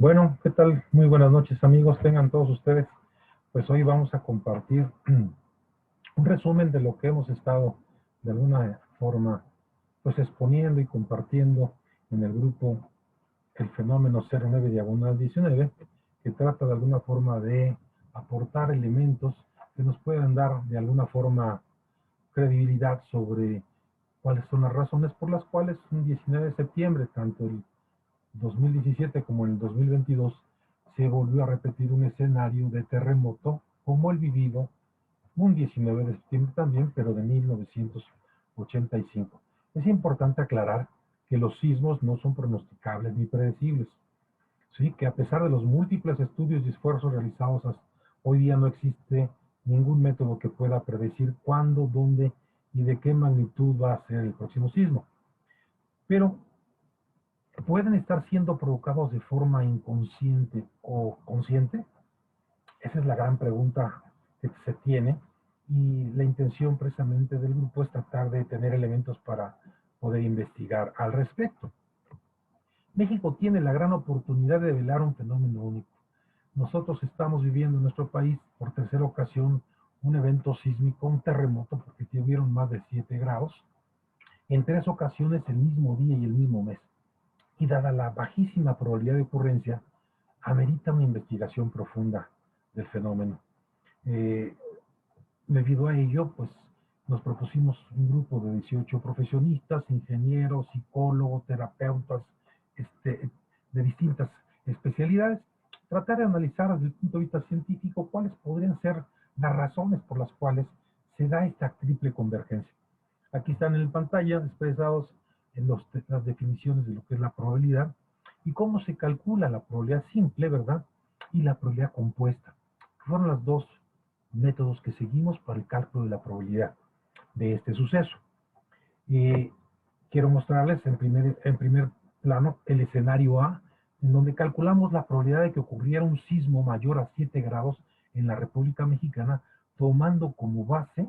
Bueno, ¿qué tal? Muy buenas noches, amigos. Tengan todos ustedes. Pues hoy vamos a compartir un resumen de lo que hemos estado de alguna forma pues exponiendo y compartiendo en el grupo El Fenómeno 09 Diagonal 19, que trata de alguna forma de aportar elementos que nos puedan dar de alguna forma credibilidad sobre cuáles son las razones por las cuales un 19 de septiembre, tanto el 2017 como en el 2022, se volvió a repetir un escenario de terremoto como el vivido un 19 de septiembre también, pero de 1985. Es importante aclarar que los sismos no son pronosticables ni predecibles, ¿sí? Que a pesar de los múltiples estudios y esfuerzos realizados, hoy día no existe ningún método que pueda predecir cuándo, dónde y de qué magnitud va a ser el próximo sismo. Pero pueden estar siendo provocados de forma inconsciente o consciente. Esa es la gran pregunta que se tiene, y la intención precisamente del grupo es tratar de tener elementos para poder investigar al respecto. México tiene la gran oportunidad de develar un fenómeno único. Nosotros estamos viviendo en nuestro país por tercera ocasión un evento sísmico, un terremoto, porque tuvieron más de 7 grados, en 3 ocasiones el mismo día y el mismo mes. Y dada la bajísima probabilidad de ocurrencia, amerita una investigación profunda del fenómeno. Eh, Debido a ello, pues nos propusimos un grupo de 18 profesionistas, ingenieros, psicólogos, terapeutas, de distintas especialidades, tratar de analizar desde el punto de vista científico cuáles podrían ser las razones por las cuales se da esta triple convergencia. Aquí están en pantalla expresados en las definiciones de lo que es la probabilidad y cómo se calcula la probabilidad simple, ¿verdad? Y la probabilidad compuesta. Fueron los dos métodos que seguimos para el cálculo de la probabilidad de este suceso. Eh, Quiero mostrarles en primer plano el escenario A, en donde calculamos la probabilidad de que ocurriera un sismo mayor a 7 grados en la República Mexicana, tomando como base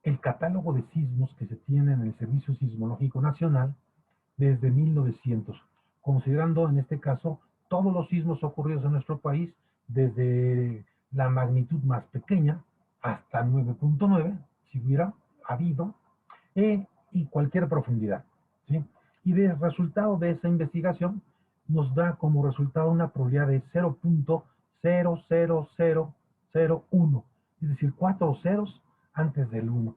el catálogo de sismos que se tiene en el Servicio Sismológico Nacional desde 1900, considerando en este caso todos los sismos ocurridos en nuestro país, desde la magnitud más pequeña hasta 9.9, si hubiera habido, y cualquier profundidad, ¿sí? Y de resultado de esa investigación nos da como resultado una probabilidad de 0.00001, es decir, 4 ceros antes del 1.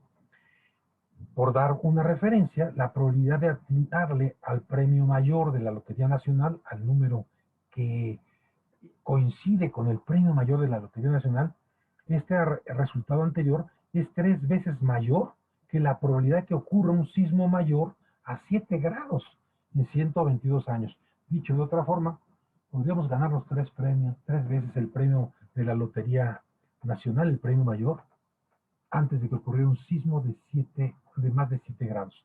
Por dar una referencia, la probabilidad de atinarle al premio mayor de la Lotería Nacional, al número que coincide con el premio mayor de la Lotería Nacional, este resultado anterior es 3 veces mayor que la probabilidad de que ocurra un sismo mayor a 7 grados en 122 años. Dicho de otra forma, podríamos ganar los 3 premios, 3 veces el premio de la Lotería Nacional, el premio mayor, antes de que ocurriera un sismo de más de 7 grados.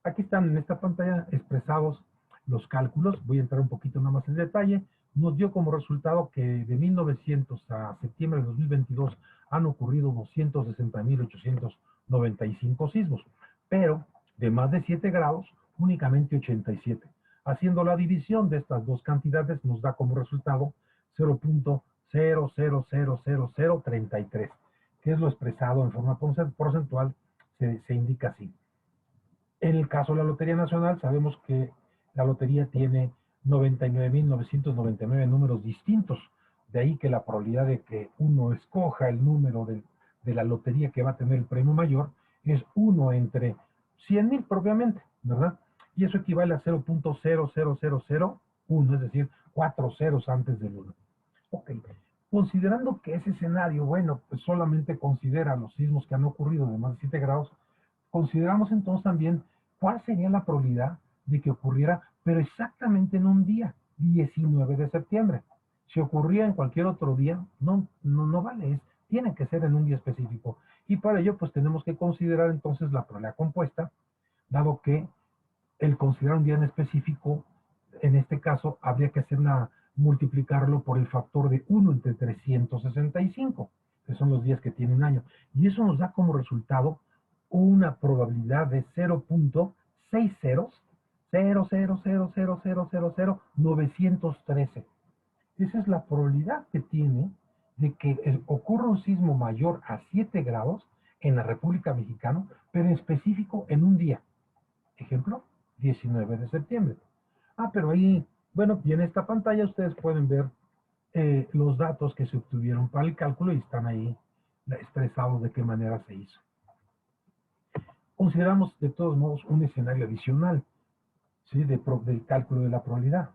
Aquí están en esta pantalla expresados los cálculos. Voy a entrar un poquito nada más en detalle. Nos dio como resultado que de 1900 a septiembre de 2022 han ocurrido 260.895 sismos, pero de más de 7 grados, únicamente 87. Haciendo la división de estas dos cantidades nos da como resultado 0.000033, que es lo expresado en forma porcentual, se indica así. En el caso de la Lotería Nacional, sabemos que la lotería tiene 99.999 números distintos. De ahí que la probabilidad de que uno escoja el número de la lotería que va a tener el premio mayor es 1 entre 100.000 propiamente, ¿verdad? Y eso equivale a 0.00001, es decir, 4 ceros antes del 1. Ok, considerando que ese escenario, bueno, pues solamente considera los sismos que han ocurrido de más de 7 grados, consideramos entonces también cuál sería la probabilidad de que ocurriera, pero exactamente en un día, 19 de septiembre. Si ocurría en cualquier otro día, no vale, tiene que ser en un día específico. Y para ello, pues tenemos que considerar entonces la probabilidad compuesta, dado que el considerar un día en específico, en este caso, habría que multiplicarlo por el factor de 1 entre 365, que son los días que tiene un año. Y eso nos da como resultado una probabilidad de 0.60, 0000913. Esa es la probabilidad que tiene de que ocurra un sismo mayor a 7 grados en la República Mexicana, pero en específico en un día. Ejemplo, 19 de septiembre. Pero ahí, bueno, y en esta pantalla ustedes pueden ver los datos que se obtuvieron para el cálculo y están ahí expresados de qué manera se hizo. Consideramos de todos modos un escenario adicional, ¿sí? Del cálculo de la probabilidad.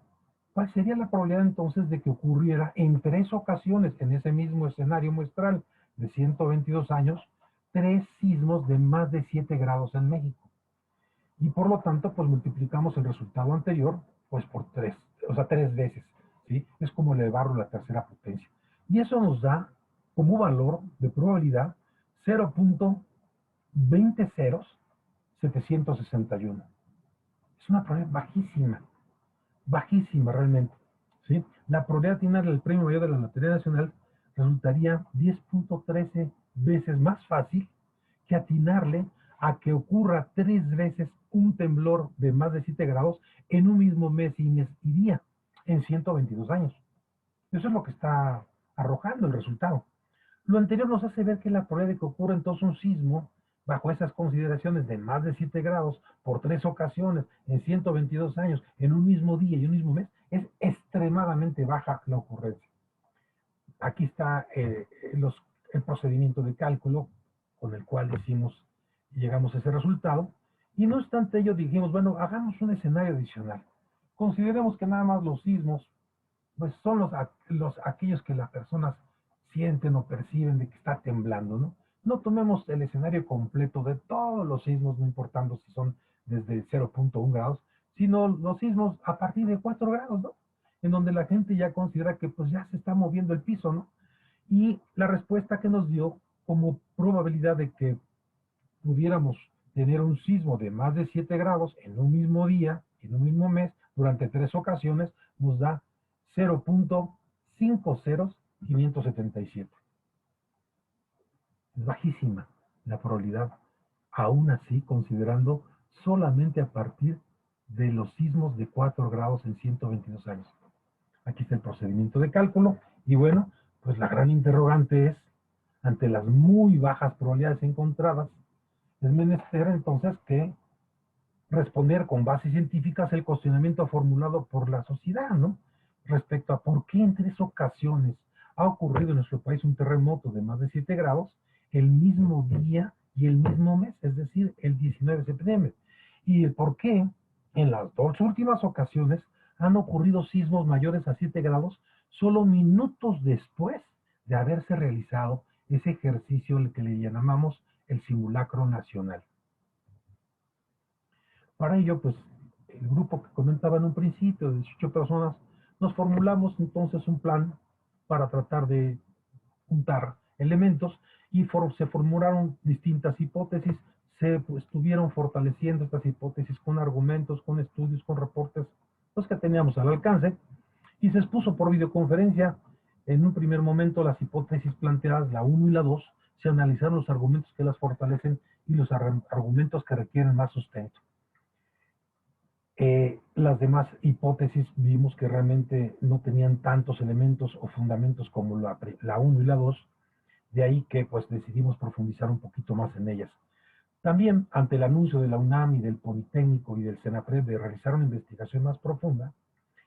¿Cuál sería la probabilidad entonces de que ocurriera en 3 ocasiones en ese mismo escenario muestral de 122 años, 3 sismos de más de 7 grados en México? Y por lo tanto, pues multiplicamos el resultado anterior, pues por 3, o sea, 3 veces, ¿sí? Es como elevarlo a la tercera potencia. Y eso nos da como valor de probabilidad 0.20761. Es una probabilidad bajísima, bajísima realmente, ¿sí? La probabilidad de tener el premio mayor de la Lotería Nacional resultaría 10.13 veces más fácil que atinarle a que ocurra 3 veces un temblor de más de 7 grados en un mismo mes y día en 122 años. Eso es lo que está arrojando el resultado. Lo anterior nos hace ver que la probabilidad de que ocurra entonces un sismo bajo esas consideraciones de más de 7 grados por 3 ocasiones en 122 años en un mismo día y un mismo mes es extremadamente baja la ocurrencia. Aquí está el procedimiento de cálculo con el cual llegamos a ese resultado. Y no obstante ello dijimos, bueno, hagamos un escenario adicional. Consideremos que nada más los sismos pues son aquellos que las personas sienten o perciben de que está temblando, ¿no? No tomemos el escenario completo de todos los sismos, no importando si son desde 0.1 grados, sino los sismos a partir de 4 grados, ¿no? En donde la gente ya considera que pues ya se está moviendo el piso, ¿no? Y la respuesta que nos dio como probabilidad de que pudiéramos tener un sismo de más de 7 grados en un mismo día, en un mismo mes, durante 3 ocasiones, nos da 0.50577. Es bajísima la probabilidad, aún así considerando solamente a partir de los sismos de 4 grados en 122 años. Aquí está el procedimiento de cálculo y bueno, pues la gran interrogante es, ante las muy bajas probabilidades encontradas, es menester entonces que responder con bases científicas el cuestionamiento formulado por la sociedad, ¿no? Respecto a por qué en 3 ocasiones ha ocurrido en nuestro país un terremoto de más de 7 grados el mismo día y el mismo mes, es decir, el 19 de septiembre. Y el por qué en las 2 últimas ocasiones han ocurrido sismos mayores a 7 grados solo minutos después de haberse realizado ese ejercicio que le llamamos el simulacro nacional. Para ello, pues, el grupo que comentaba en un principio, de 18 personas, nos formulamos entonces un plan para tratar de juntar elementos y se formularon distintas hipótesis, se estuvieron fortaleciendo estas hipótesis con argumentos, con estudios, con reportes, los que teníamos al alcance, y se expuso por videoconferencia. En un primer momento las hipótesis planteadas, la 1 y la 2, se analizaron los argumentos que las fortalecen y los argumentos que requieren más sustento. Las demás hipótesis vimos que realmente no tenían tantos elementos o fundamentos como la 1 y la 2, de ahí que pues decidimos profundizar un poquito más en ellas. También ante el anuncio de la UNAM y del Politécnico y del CENAPRED de realizar una investigación más profunda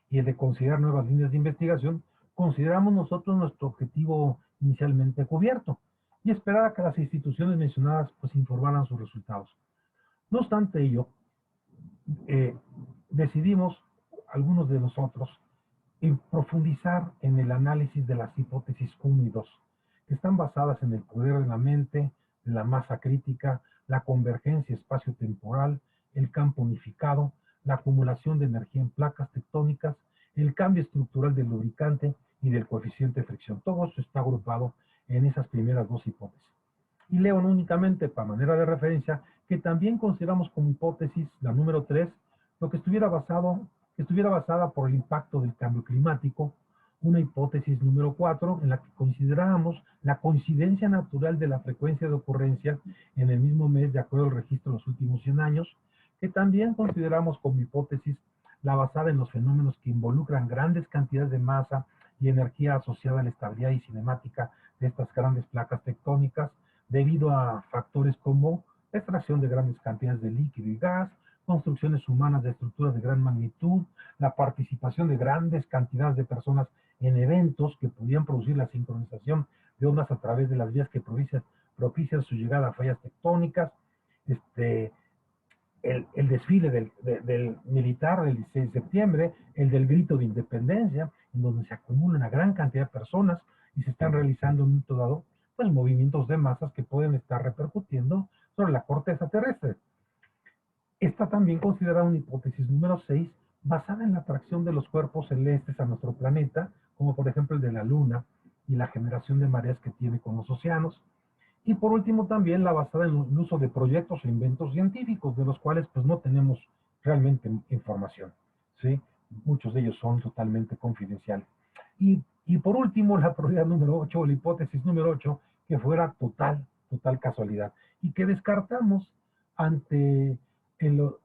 y el de considerar nuevas líneas de investigación, consideramos nosotros nuestro objetivo inicialmente cubierto y esperar a que las instituciones mencionadas pues informaran sus resultados. No obstante ello, decidimos, algunos de nosotros, profundizar en el análisis de las hipótesis 1 y 2, que están basadas en el poder de la mente, de la masa crítica, la convergencia espacio-temporal, el campo unificado, la acumulación de energía en placas tectónicas, el cambio estructural del lubricante y del coeficiente de fricción. Todo esto está agrupado en esas primeras 2 hipótesis. Y leo únicamente, para manera de referencia, que también consideramos como hipótesis la número 3, lo que estuviera basada por el impacto del cambio climático, una hipótesis número 4, en la que consideramos la coincidencia natural de la frecuencia de ocurrencia en el mismo mes de acuerdo al registro de los últimos 100 años, que también consideramos como hipótesis la basada en los fenómenos que involucran grandes cantidades de masa y energía asociada a la estabilidad y cinemática de estas grandes placas tectónicas debido a factores como la extracción de grandes cantidades de líquido y gas, construcciones humanas de estructuras de gran magnitud, la participación de grandes cantidades de personas en eventos que podían producir la sincronización de ondas a través de las vías que propician su llegada a fallas tectónicas, este, el desfile del militar del 16 de septiembre, el del grito de independencia, en donde se acumula una gran cantidad de personas y se están realizando en un momento dado pues, movimientos de masas que pueden estar repercutiendo sobre la corteza terrestre. Está también considerada una hipótesis número 6, basada en la atracción de los cuerpos celestes a nuestro planeta, como por ejemplo el de la Luna, y la generación de mareas que tiene con los océanos. Y por último también la basada en el uso de proyectos e inventos científicos, de los cuales pues no tenemos realmente información, ¿sí? Muchos de ellos son totalmente confidenciales. Y por último, la probabilidad número 8, la hipótesis número 8, que fuera total casualidad, y que descartamos ante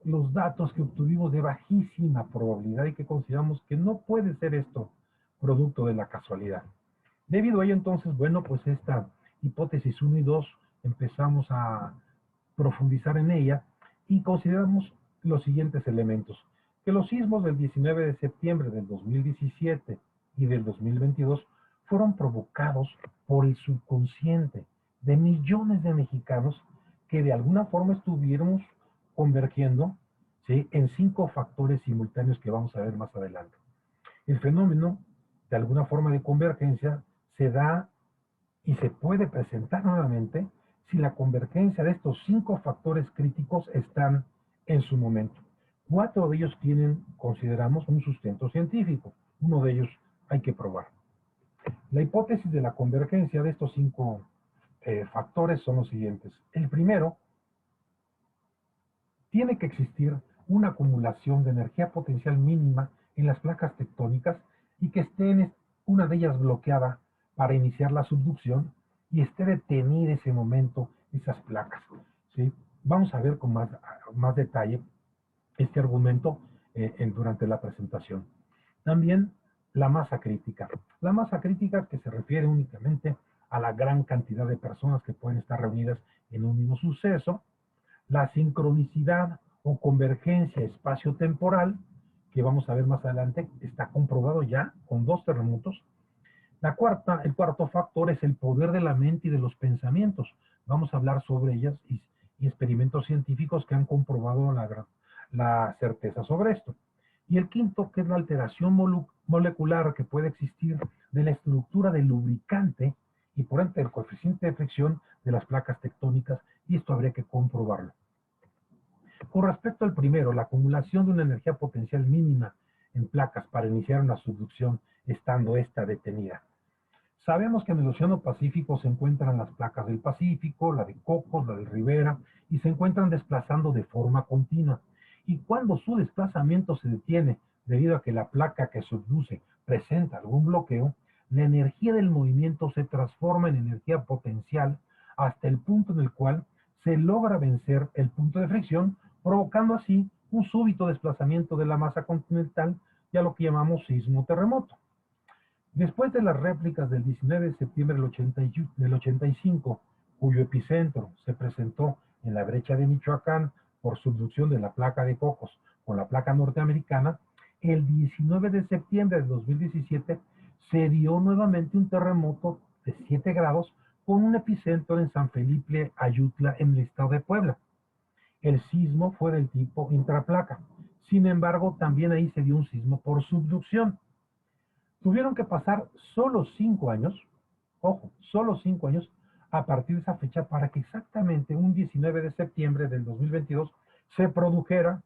los datos que obtuvimos de bajísima probabilidad y que consideramos que no puede ser esto producto de la casualidad. Debido a ello, entonces, bueno, pues esta hipótesis 1 y 2 empezamos a profundizar en ella y consideramos los siguientes elementos. Que los sismos del 19 de septiembre del 2017 y del 2022 fueron provocados por el subconsciente de millones de mexicanos que de alguna forma estuviéramos convergiendo, ¿sí?, en 5 factores simultáneos que vamos a ver más adelante. El fenómeno, de alguna forma de convergencia, se da y se puede presentar nuevamente si la convergencia de estos 5 factores críticos están en su momento. 4 de ellos tienen, consideramos, un sustento científico. Uno de ellos hay que probar. La hipótesis de la convergencia de estos 5 factores son los siguientes. El primero, tiene que existir una acumulación de energía potencial mínima en las placas tectónicas y que esté una de ellas bloqueada para iniciar la subducción y esté detenida ese momento esas placas, ¿sí? Vamos a ver con más detalle este argumento durante la presentación. También la masa crítica. La masa crítica que se refiere únicamente a la gran cantidad de personas que pueden estar reunidas en un mismo suceso. La sincronicidad o convergencia espacio-temporal, que vamos a ver más adelante, está comprobado ya con 2 terremotos. El cuarto factor es el poder de la mente y de los pensamientos. Vamos a hablar sobre ellas y experimentos científicos que han comprobado la certeza sobre esto. Y el quinto, que es la alteración molecular que puede existir de la estructura del lubricante y por ende el coeficiente de fricción de las placas tectónicas, y esto habría que comprobarlo. Con respecto al primero, la acumulación de una energía potencial mínima en placas para iniciar una subducción estando esta detenida. Sabemos que en el Océano Pacífico se encuentran las placas del Pacífico, la de Cocos, la de Rivera, y se encuentran desplazando de forma continua. Y cuando su desplazamiento se detiene debido a que la placa que subduce presenta algún bloqueo, la energía del movimiento se transforma en energía potencial hasta el punto en el cual se logra vencer el punto de fricción, provocando así un súbito desplazamiento de la masa continental y a lo que llamamos sismo-terremoto. Después de las réplicas del 19 de septiembre del 85, cuyo epicentro se presentó en la brecha de Michoacán por subducción de la placa de Cocos con la placa norteamericana, el 19 de septiembre de 2017 se dio nuevamente un terremoto de 7 grados con un epicentro en San Felipe Ayutla, en el estado de Puebla. El sismo fue del tipo intraplaca. Sin embargo, también ahí se dio un sismo por subducción. Tuvieron que pasar solo 5 años, ojo, solo 5 años a partir de esa fecha para que exactamente un 19 de septiembre del 2022 se produjera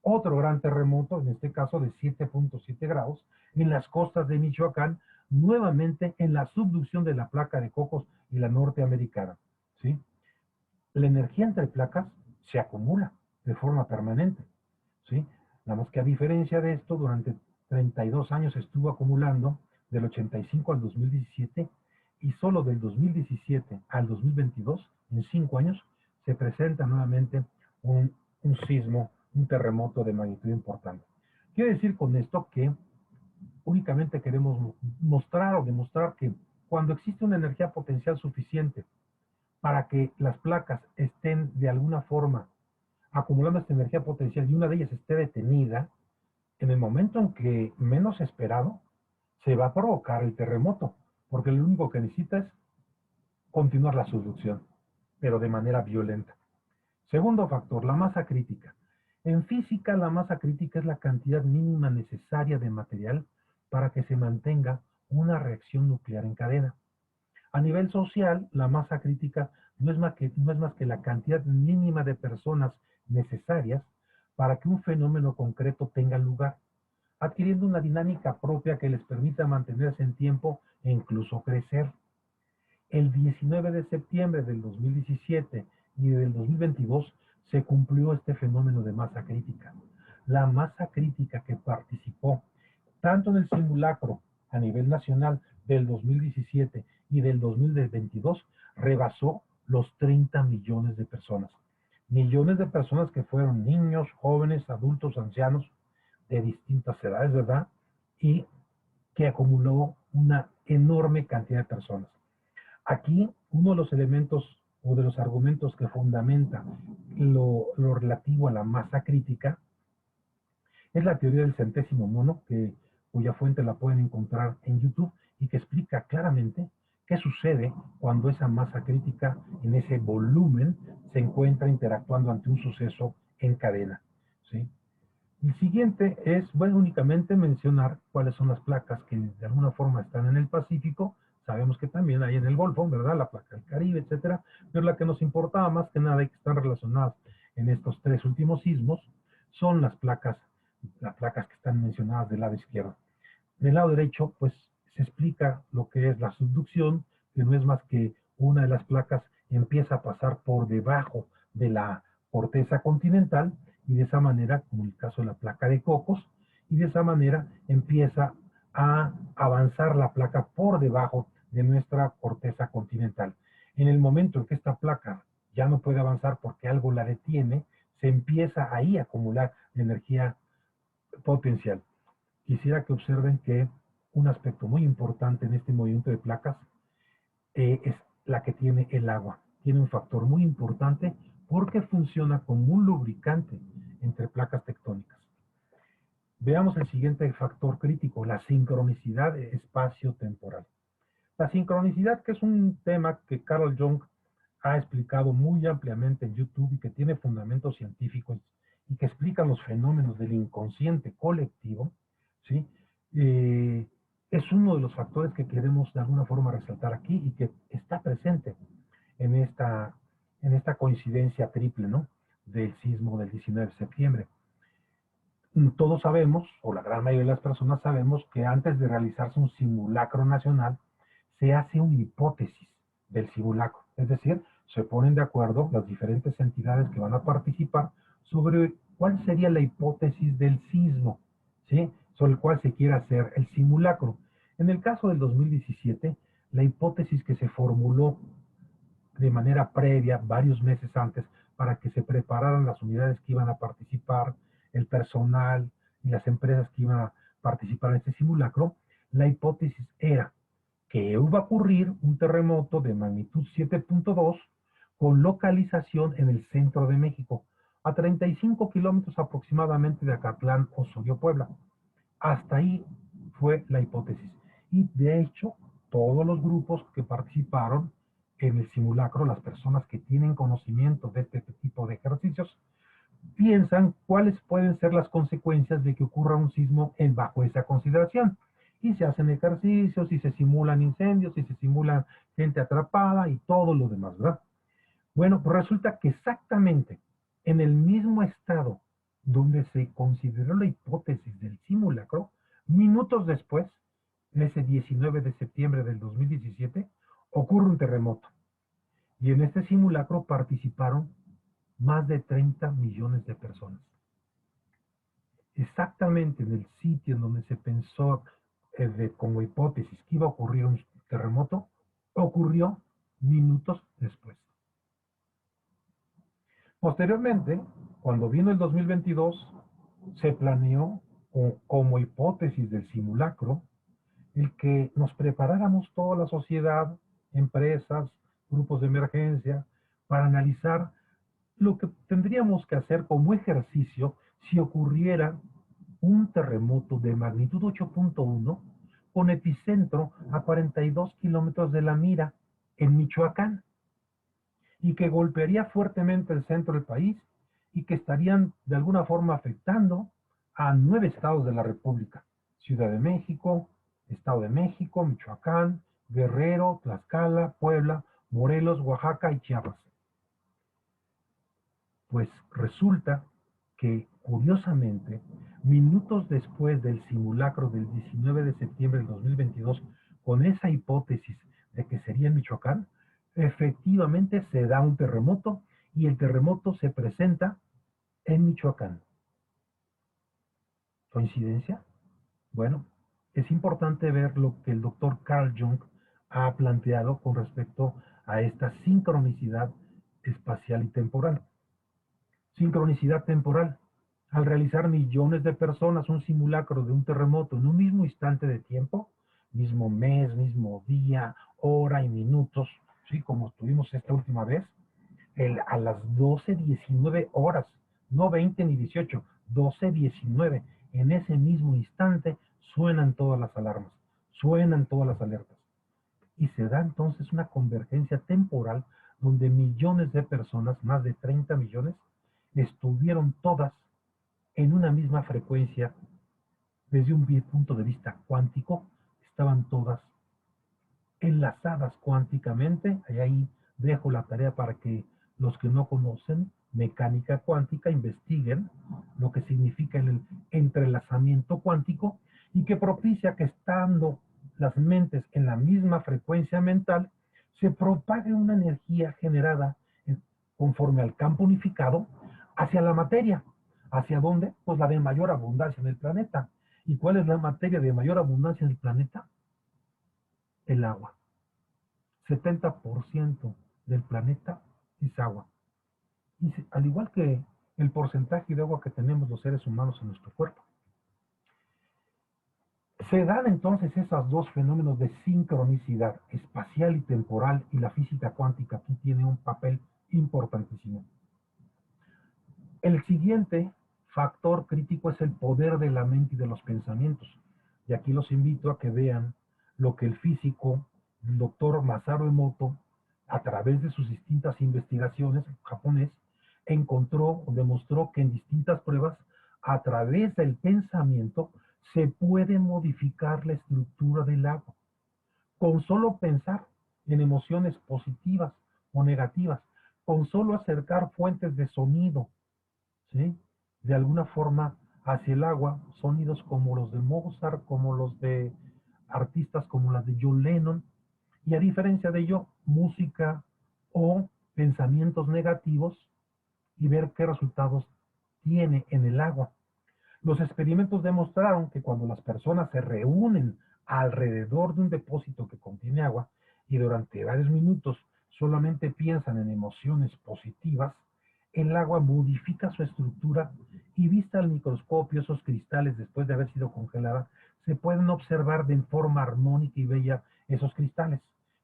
otro gran terremoto, en este caso de 7.7 grados, en las costas de Michoacán, nuevamente en la subducción de la placa de Cocos y la norteamericana, ¿sí? La energía entre placas se acumula de forma permanente, ¿sí? Nada más que a diferencia de esto, durante 32 años estuvo acumulando del 85 al 2017 y solo del 2017 al 2022, en 5 años, se presenta nuevamente un sismo, un terremoto de magnitud importante. Quiere decir con esto que únicamente queremos mostrar o demostrar que cuando existe una energía potencial suficiente para que las placas estén de alguna forma acumulando esta energía potencial y una de ellas esté detenida, en el momento en que menos esperado, se va a provocar el terremoto, porque lo único que necesita es continuar la subducción, pero de manera violenta. Segundo factor, la masa crítica. En física, la masa crítica es la cantidad mínima necesaria de material para que se mantenga una reacción nuclear en cadena. A nivel social, la masa crítica no es más que la cantidad mínima de personas necesarias para que un fenómeno concreto tenga lugar, adquiriendo una dinámica propia que les permita mantenerse en tiempo e incluso crecer. El 19 de septiembre del 2017 y del 2022 se cumplió este fenómeno de masa crítica. La masa crítica que participó tanto en el simulacro a nivel nacional del 2017 y del 2022 rebasó los 30 millones de personas. Millones de personas que fueron niños, jóvenes, adultos, ancianos, de distintas edades, ¿verdad? Y que acumuló una enorme cantidad de personas. Aquí, uno de los elementos o de los argumentos que fundamenta lo relativo a la masa crítica es la teoría del centésimo mono, cuya fuente la pueden encontrar en YouTube y que explica claramente qué sucede cuando esa masa crítica en ese volumen se encuentra interactuando ante un suceso en cadena. ¿Sí? El siguiente es, bueno, únicamente mencionar cuáles son las placas que de alguna forma están en el Pacífico. Sabemos que también hay en el Golfo, ¿verdad? La placa del Caribe, etcétera. Pero la que nos importaba más que nada y que están relacionadas en estos tres últimos sismos son las placas que están mencionadas del lado izquierdo. Del lado derecho, pues se explica lo que es la subducción, que no es más que una de las placas empieza a pasar por debajo de la corteza continental y de esa manera, como el caso de la placa de Cocos, y de esa manera empieza a avanzar la placa por debajo de nuestra corteza continental. En el momento en que esta placa ya no puede avanzar porque algo la detiene, se empieza ahí a acumular energía potencial. Quisiera que observen que un aspecto muy importante en este movimiento de placas es la que tiene el agua. Tiene un factor muy importante porque funciona como un lubricante entre placas tectónicas. Veamos el siguiente factor crítico, la sincronicidad espacio-temporal. La sincronicidad, que es un tema que Carl Jung ha explicado muy ampliamente en YouTube y que tiene fundamentos científicos y que explica los fenómenos del inconsciente colectivo, ¿sí? Es uno de los factores que queremos de alguna forma resaltar aquí y que está presente en esta coincidencia triple, ¿no? Del sismo del 19 de septiembre. Todos sabemos, o la gran mayoría de las personas sabemos, que antes de realizarse un simulacro nacional, se hace una hipótesis del simulacro. Es decir, se ponen de acuerdo las diferentes entidades que van a participar sobre cuál sería la hipótesis del sismo, ¿sí? Sobre el cual se quiere hacer el simulacro. En el caso del 2017, la hipótesis que se formuló de manera previa, varios meses antes, para que se prepararan las unidades que iban a participar, el personal y las empresas que iban a participar en este simulacro, la hipótesis era que iba a ocurrir un terremoto de magnitud 7.2 con localización en el centro de México, a 35 kilómetros aproximadamente de Acatlán, Osorio, Puebla. Hasta ahí fue la hipótesis. Y de hecho, todos los grupos que participaron en el simulacro, las personas que tienen conocimiento de este tipo de ejercicios, piensan cuáles pueden ser las consecuencias de que ocurra un sismo bajo esa consideración. Y se hacen ejercicios, y se simulan incendios, y se simulan gente atrapada y todo lo demás, ¿verdad? Bueno, pues resulta que exactamente en el mismo estado donde se consideró la hipótesis del simulacro, minutos después, en ese 19 de septiembre del 2017, ocurre un terremoto. Y en este simulacro participaron más de 30 millones de personas. Exactamente en el sitio en donde se pensó como hipótesis que iba a ocurrir un terremoto, ocurrió minutos después. Posteriormente, cuando vino el 2022, se planeó o como hipótesis del simulacro, el que nos preparáramos toda la sociedad, empresas, grupos de emergencia, para analizar lo que tendríamos que hacer como ejercicio si ocurriera un terremoto de magnitud 8.1 con epicentro a 42 kilómetros de La Mira, en Michoacán, y que golpearía fuertemente el centro del país y que estarían de alguna forma afectando a 9 estados de la República: Ciudad de México, Estado de México, Michoacán, Guerrero, Tlaxcala, Puebla, Morelos, Oaxaca y Chiapas. Pues resulta que, curiosamente, minutos después del simulacro del 19 de septiembre del 2022, con esa hipótesis de que sería en Michoacán, efectivamente se da un terremoto y el terremoto se presenta en Michoacán. ¿Coincidencia? Bueno, es importante ver lo que el doctor Carl Jung ha planteado con respecto a esta sincronicidad espacial y temporal. Sincronicidad temporal. Al realizar millones de personas un simulacro de un terremoto en un mismo instante de tiempo, mismo mes, mismo día, hora y minutos, ¿sí? Como tuvimos esta última vez, a las 12:19 horas, no 20 ni 18, 12:19, en ese mismo instante suenan todas las alarmas, suenan todas las alertas. Y se da entonces una convergencia temporal donde millones de personas, más de 30 millones, estuvieron todas en una misma frecuencia. Desde un punto de vista cuántico, estaban todas enlazadas cuánticamente. Y ahí dejo la tarea para que los que no conocen mecánica cuántica investiguen lo que significa el entrelazamiento cuántico, y que propicia que, estando las mentes en la misma frecuencia mental, se propague una energía generada conforme al campo unificado hacia la materia. ¿Hacia dónde? Pues la de mayor abundancia en el planeta. ¿Y cuál es la materia de mayor abundancia en el planeta? El agua. 70% del planeta es agua. Y al igual que el porcentaje de agua que tenemos los seres humanos en nuestro cuerpo. Se dan entonces esos dos fenómenos de sincronicidad espacial y temporal, y la física cuántica aquí tiene un papel importantísimo. El siguiente factor crítico es el poder de la mente y de los pensamientos. Y aquí los invito a que vean lo que el físico, el doctor Masaru Emoto, a través de sus distintas investigaciones japonés, encontró o demostró que en distintas pruebas, a través del pensamiento, se puede modificar la estructura del agua. Con solo pensar en emociones positivas o negativas, con solo acercar fuentes de sonido, ¿sí? De alguna forma hacia el agua, sonidos como los de Mozart, como los de artistas como las de John Lennon, y a diferencia de ello, música o pensamientos negativos, y ver qué resultados tiene en el agua. Los experimentos demostraron que cuando las personas se reúnen alrededor de un depósito que contiene agua y durante varios minutos solamente piensan en emociones positivas, el agua modifica su estructura, y vista al microscopio, esos cristales, después de haber sido congelada, se pueden observar de forma armónica y bella esos cristales,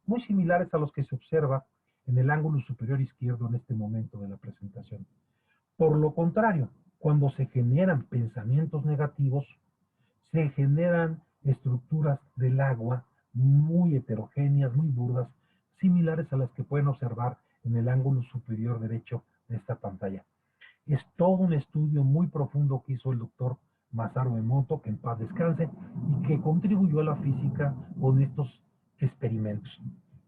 muy similares a los que se observa en el ángulo superior izquierdo en este momento de la presentación. Por lo contrario, cuando se generan pensamientos negativos, se generan estructuras del agua muy heterogéneas, muy burdas, similares a las que pueden observar en el ángulo superior derecho de esta pantalla. Es todo un estudio muy profundo que hizo el doctor Masaru Emoto, que en paz descanse, y que contribuyó a la física con estos experimentos.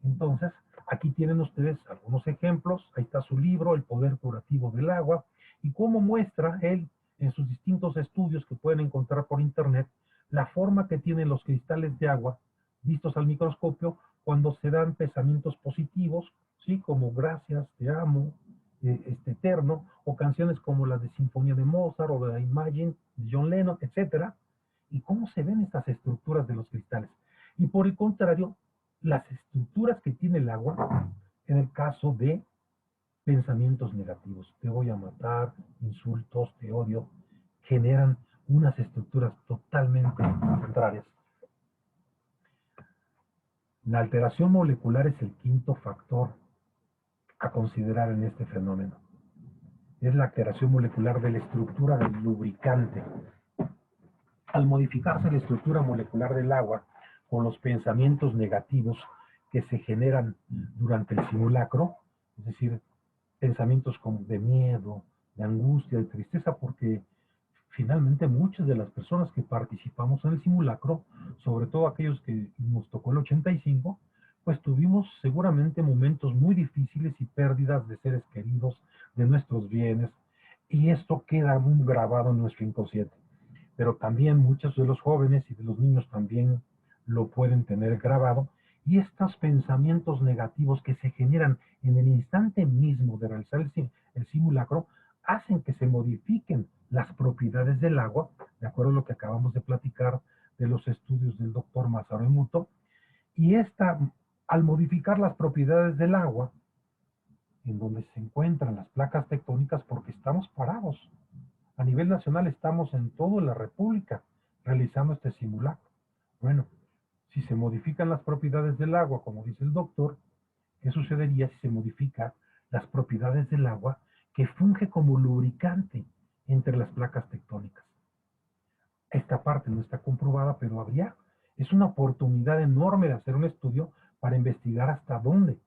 Entonces, aquí tienen ustedes algunos ejemplos. Ahí está su libro, El poder curativo del agua, y cómo muestra él en sus distintos estudios que pueden encontrar por internet la forma que tienen los cristales de agua vistos al microscopio cuando se dan pensamientos positivos, ¿sí? Como gracias, te amo, eterno, o canciones como las de Sinfonía de Mozart o de Imagine de John Lennon, etcétera, y cómo se ven estas estructuras de los cristales. Y por el contrario, las estructuras que tiene el agua en el caso de pensamientos negativos: te voy a matar, insultos, te odio, generan unas estructuras totalmente contrarias. La alteración molecular es el quinto factor a considerar en este fenómeno. Es la alteración molecular de la estructura del lubricante. Al modificarse la estructura molecular del agua con los pensamientos negativos que se generan durante el simulacro, es decir, pensamientos como de miedo, de angustia, de tristeza, porque finalmente muchas de las personas que participamos en el simulacro, sobre todo aquellos que nos tocó el 85, pues tuvimos seguramente momentos muy difíciles y pérdidas de seres queridos, de nuestros bienes, y esto queda muy grabado en nuestro inconsciente. Pero también muchos de los jóvenes y de los niños también lo pueden tener grabado, y estos pensamientos negativos que se generan en el instante mismo de realizar el simulacro hacen que se modifiquen las propiedades del agua, de acuerdo a lo que acabamos de platicar de los estudios del doctor Masaru Emoto, y al modificar las propiedades del agua, en donde se encuentran las placas tectónicas, porque estamos parados. A nivel nacional estamos en toda la República realizando este simulacro. Bueno, si se modifican las propiedades del agua, como dice el doctor, ¿qué sucedería si se modifican las propiedades del agua que funge como lubricante entre las placas tectónicas? Esta parte no está comprobada, pero es una oportunidad enorme de hacer un estudio para investigar hasta dónde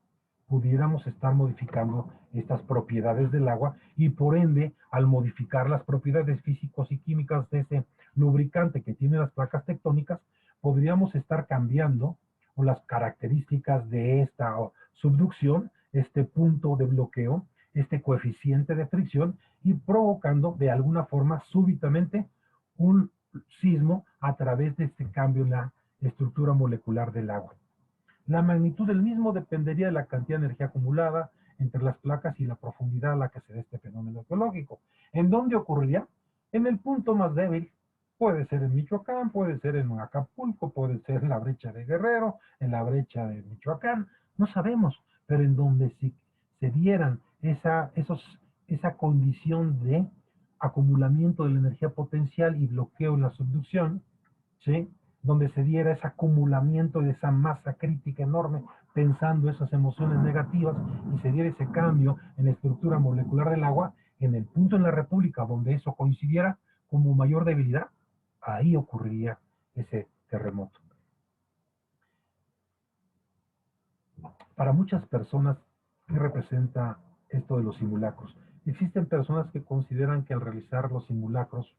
pudiéramos estar modificando estas propiedades del agua y por ende, al modificar las propiedades físicos y químicas de ese lubricante que tiene las placas tectónicas, podríamos estar cambiando o las características de esta subducción, este punto de bloqueo, este coeficiente de fricción y provocando de alguna forma súbitamente un sismo a través de este cambio en la estructura molecular del agua. La magnitud del mismo dependería de la cantidad de energía acumulada entre las placas y la profundidad a la que se dé este fenómeno geológico. ¿En dónde ocurriría? En el punto más débil. Puede ser en Michoacán, puede ser en Acapulco, puede ser en la brecha de Guerrero, en la brecha de Michoacán, no sabemos, pero en donde si se dieran esa condición de acumulamiento de la energía potencial y bloqueo en la subducción, ¿sí? Donde se diera ese acumulamiento de esa masa crítica enorme, pensando esas emociones negativas, y se diera ese cambio en la estructura molecular del agua, en el punto en la República donde eso coincidiera como mayor debilidad, ahí ocurriría ese terremoto. Para muchas personas, ¿qué representa esto de los simulacros? Existen personas que consideran que al realizar los simulacros,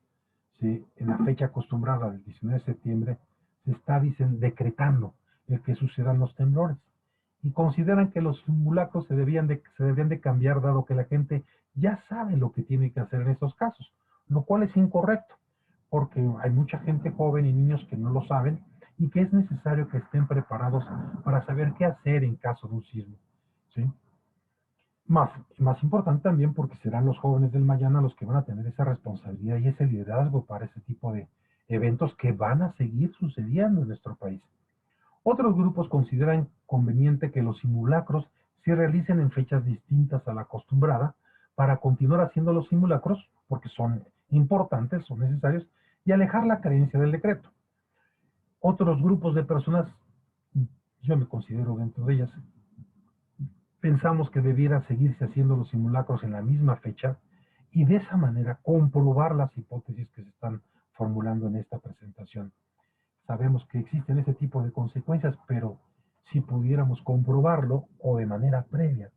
¿sí?, en la fecha acostumbrada del 19 de septiembre, se está, dicen, decretando el que sucedan los temblores. Y consideran que los simulacros se deberían de cambiar, dado que la gente ya sabe lo que tiene que hacer en estos casos, lo cual es incorrecto, porque hay mucha gente joven y niños que no lo saben y que es necesario que estén preparados para saber qué hacer en caso de un sismo, ¿sí? Más importante también porque serán los jóvenes del mañana los que van a tener esa responsabilidad y ese liderazgo para ese tipo de eventos que van a seguir sucediendo en nuestro país. Otros grupos consideran conveniente que los simulacros se realicen en fechas distintas a la acostumbrada para continuar haciendo los simulacros, porque son importantes, son necesarios, y alejar la creencia del decreto. Otros grupos de personas, yo me considero dentro de ellas, pensamos que debiera seguirse haciendo los simulacros en la misma fecha y de esa manera comprobar las hipótesis que se están formulando en esta presentación. Sabemos que existen ese tipo de consecuencias, pero si pudiéramos comprobarlo o de manera previa,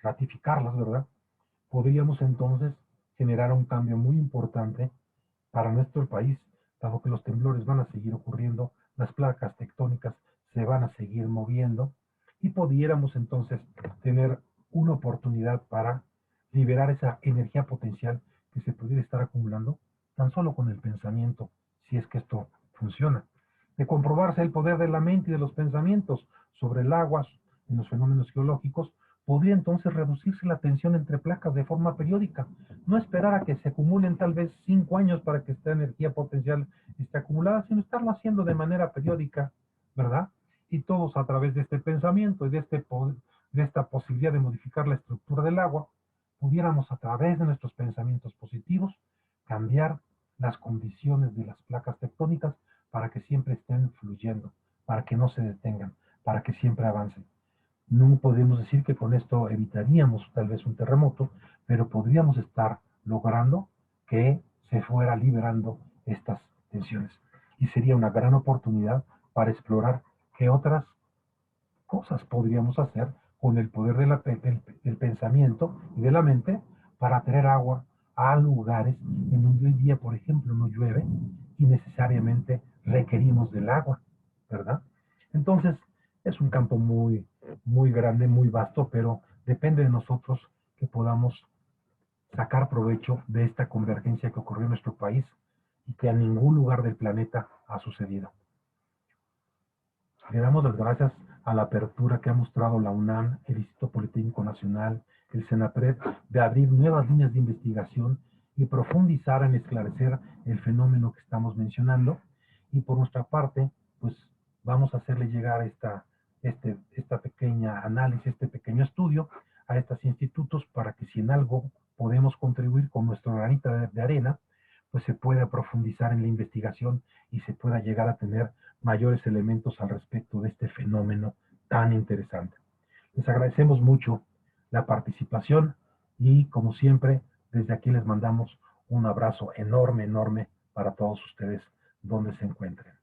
ratificarlas, ¿verdad? Podríamos entonces generar un cambio muy importante para nuestro país, dado que los temblores van a seguir ocurriendo, las placas tectónicas se van a seguir moviendo y pudiéramos entonces tener una oportunidad para liberar esa energía potencial que se pudiera estar acumulando tan solo con el pensamiento, si es que esto funciona. De comprobarse el poder de la mente y de los pensamientos sobre el agua, en los fenómenos geológicos, podría entonces reducirse la tensión entre placas de forma periódica. No esperar a que se acumulen tal vez 5 años para que esta energía potencial esté acumulada, sino estarlo haciendo de manera periódica, ¿verdad? Y todos a través de este pensamiento y de esta posibilidad de modificar la estructura del agua, pudiéramos a través de nuestros pensamientos positivos cambiar las condiciones de las placas tectónicas para que siempre estén fluyendo, para que no se detengan, para que siempre avancen. No podemos decir que con esto evitaríamos tal vez un terremoto, pero podríamos estar logrando que se fuera liberando estas tensiones. Y sería una gran oportunidad para explorar qué otras cosas podríamos hacer con el poder del pensamiento y de la mente para traer agua a lugares en donde hoy día, por ejemplo, no llueve y necesariamente requerimos del agua, ¿verdad? Entonces, es un campo muy grande, muy vasto, pero depende de nosotros que podamos sacar provecho de esta convergencia que ocurrió en nuestro país y que a ningún lugar del planeta ha sucedido. Le damos las gracias a la apertura que ha mostrado la UNAM, el Instituto Politécnico Nacional, el CENAPRED, de abrir nuevas líneas de investigación y profundizar en esclarecer el fenómeno que estamos mencionando. Y por nuestra parte, pues vamos a hacerle llegar esta pequeña análisis, este pequeño estudio a estos institutos para que si en algo podemos contribuir con nuestro granito de arena, pues se pueda profundizar en la investigación y se pueda llegar a tener mayores elementos al respecto de este fenómeno tan interesante. Les agradecemos mucho la participación y, como siempre, desde aquí les mandamos un abrazo enorme, enorme para todos ustedes donde se encuentren.